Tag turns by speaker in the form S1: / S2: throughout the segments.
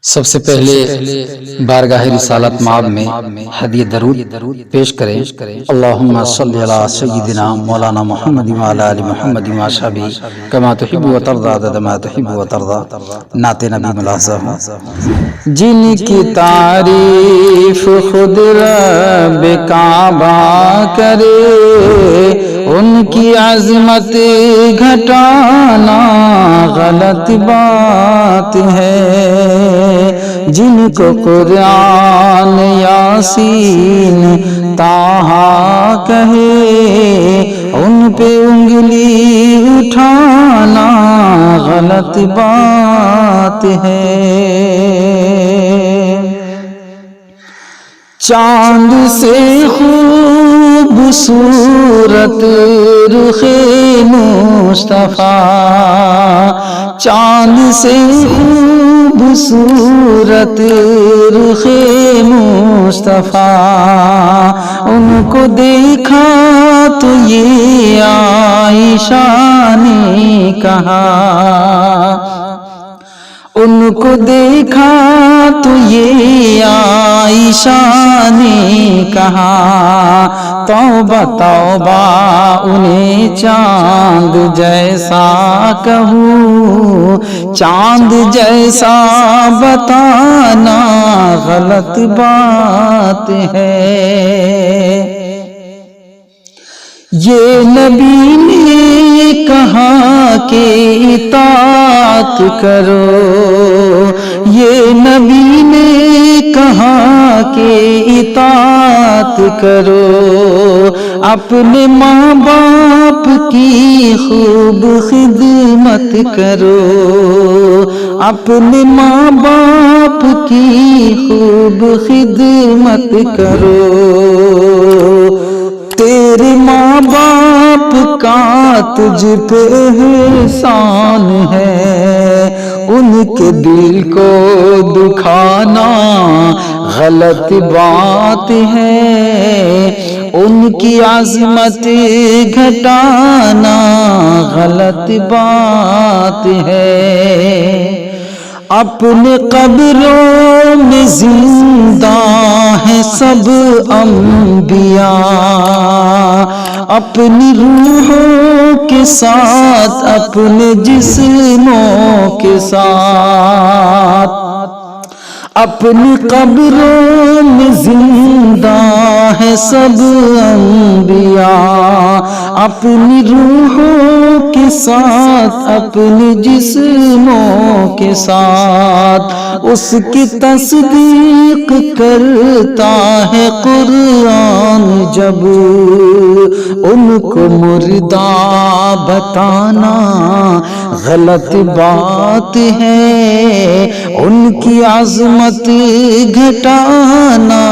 S1: سب سے پہلے بارگاہ رسالت مآب میں ہدیہ درود پیش کریں۔ اللہم صلی علی سیدنا مولانا محمد وعلی آل محمد وصحبہ کما تحب و ترضی عدد ما تحب و ترضی۔ نعت نبی ملاحظہ ہوں۔ جن کی تعریف خود رب کعبہ کرے، ان کی عظمت گھٹانا غلط بات ہے۔ جن کو قرآن یاسین طٰہٰ کہے، ان پہ انگلی اٹھانا غلط بات ہے۔ چاند سے خوبصورت رخ مصطفیٰ، چاند سے خوبصورت رخ مصطفیٰ، ان کو دیکھا تو یہ عائشہ نے کہا، ان کو دیکھا تو یہ عائشہ نے کہا، توبہ توبہ انہیں چاند جیسا کہوں، چاند جیسا بتانا غلط بات ہے۔ یہ نبی نے کہا کہ اطاعت کرو، یہ نبی نے کہا کہ اطاعت کرو، اپنے ماں باپ کی خوب خدمت کرو، اپنے ماں باپ کی خوب خدمت کرو۔ تیرے ماں باپ کا تجھ پہ احسان ہے، ان کے دل کو دکھانا غلط بات ہے، ان کی عظمت گھٹانا غلط بات ہے۔ اپنے قبروں میں زندہ ہیں سب انبیاء، اپنی روحوں کے ساتھ اپنے جسموں کے ساتھ، اپنی قبروں میں زندہ ہے سب انبیاء، اپنی روحوں کے ساتھ اپنے جسموں کے ساتھ، اس کی تصدیق کرتا ہے قرآن جب، ان کو مردہ بتانا غلط بات ہے، ان کی عظمت گھٹانا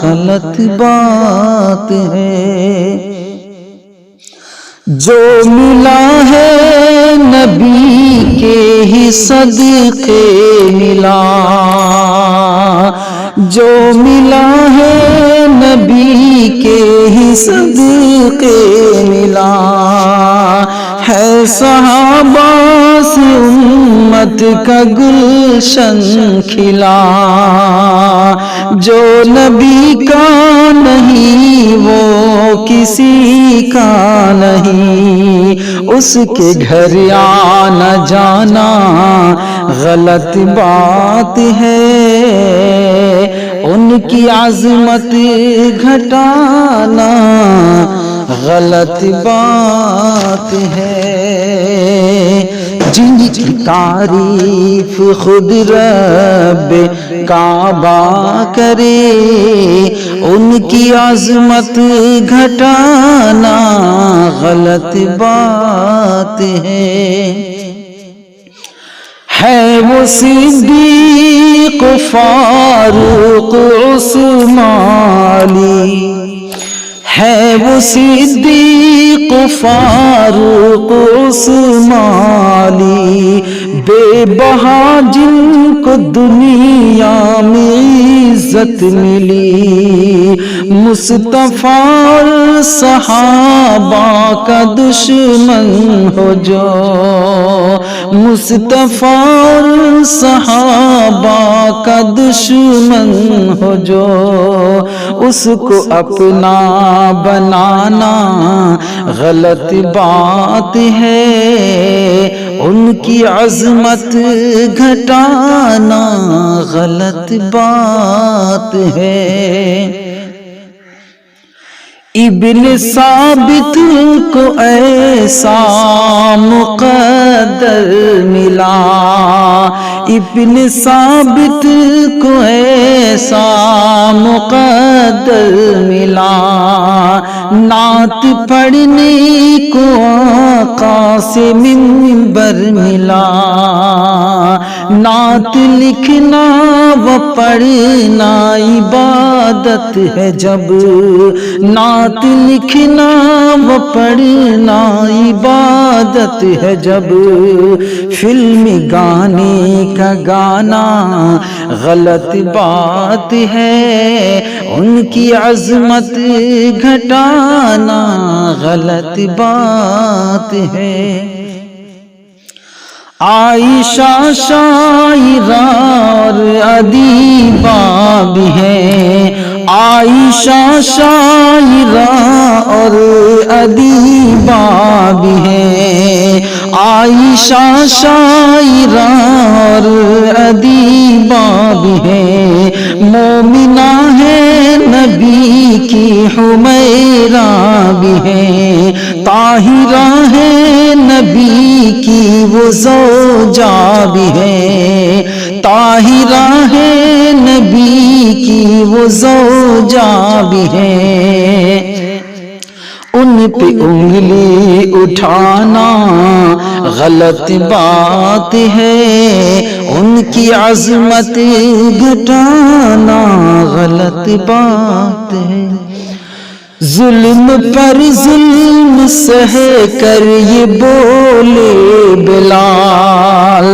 S1: غلط بات ہے۔ جو ملا ہے نبی کے ہی صدقے ملا، جو ملا ہے نبی کے ہی صدقے ملا، ہے صحابہ سے امت کا گلشن کھلا، جو نبی کا نہیں وہ کسی کا نہیں، اس کے گھر آنا جانا غلط بات ہے، ان کی عظمت گھٹانا غلط بات ہے۔ جن کی تعریف خود رب کعبہ کرے، ان کی عظمت گھٹانا غلط بات ہے وہ صدیق فاروق عثمان علی، ہے وہ صدیق فاروق عثمان علی، بے بہا جن کو دنیا میں عزت ملی، مصطفیٰ اور صحابہ کا دشمن ہو جو، مصطفیٰ اور صحابہ کا دشمن ہو جو، اس کو اپنا بنانا غلط بات ہے، ان کی عظمت گھٹانا غلط بات ہے۔ ابن ثابت کو ایسا مقدر ملا، ابن ثابت کو ایسا مقدر ملا، نعت پڑھنے کو آقا سے منبر ملا، نعت لکھنا و پڑھنا عبادت ہے جب، نعت لکھنا و پڑھنا عبادت ہے جب، فلم گانے کا گانا غلط بات ہے، ان کی عظمت گھٹانا غلط بات ہے۔ عائشہ شاعرہ اور ادیبہ بھی ہے، عائشہ شاعرہ اور ادیبہ بھی ہے، عائشہ شاعرہ اور ادیبہ بھی ہے، مومنہ ہے نبی کی حمیرہ بھی ہے، طاہرہ ہے نبی کی وہ زوجہ بھی ہے، طاہرہ ہے نبی کی وہ زوجہ بھی ہے، ان پہ انگلی اٹھانا غلط بات ہے، ان کی عظمت گھٹانا غلط بات ہے۔ ظلم پر ظلم سہ کر یہ بولے بلال،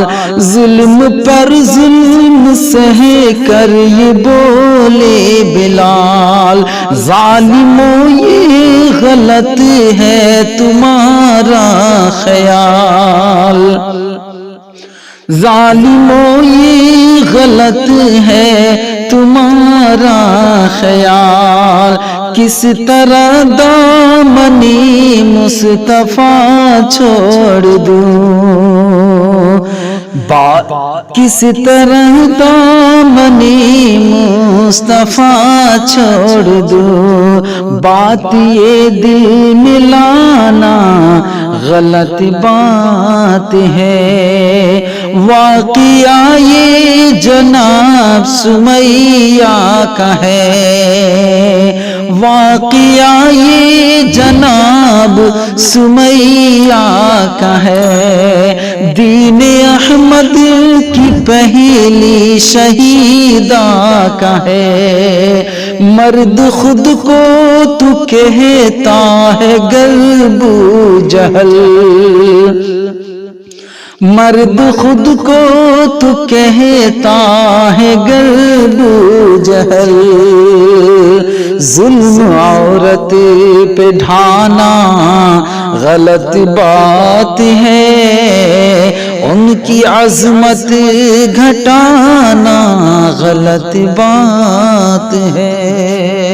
S1: ظلم پر ظلم سہ کر یہ بولے بلال، ظالموں یہ غلط ہے تمہارا خیال، ظالموں یہ غلط ہے تمہارا خیال، کس طرح دامن مصطفیٰ چھوڑ دوں، کس طرح دامن مصطفیٰ چھوڑ دوں، بات یہ دل ملانا غلط بات ہے، واقعہ یہ جناب سمیہ کا ہے، واقعہ یہ جناب سمیہ کا ہے، دین احمد کی پہلی شہیدہ کا ہے، مرد خود کو تو کہتا ہے گر بو جہل، مرد خود کو تو کہتا ہے گر بو جہل، ظلم عورت پہ ڈھانا غلط بات ہے، ان کی عظمت گھٹانا غلط بات ہے۔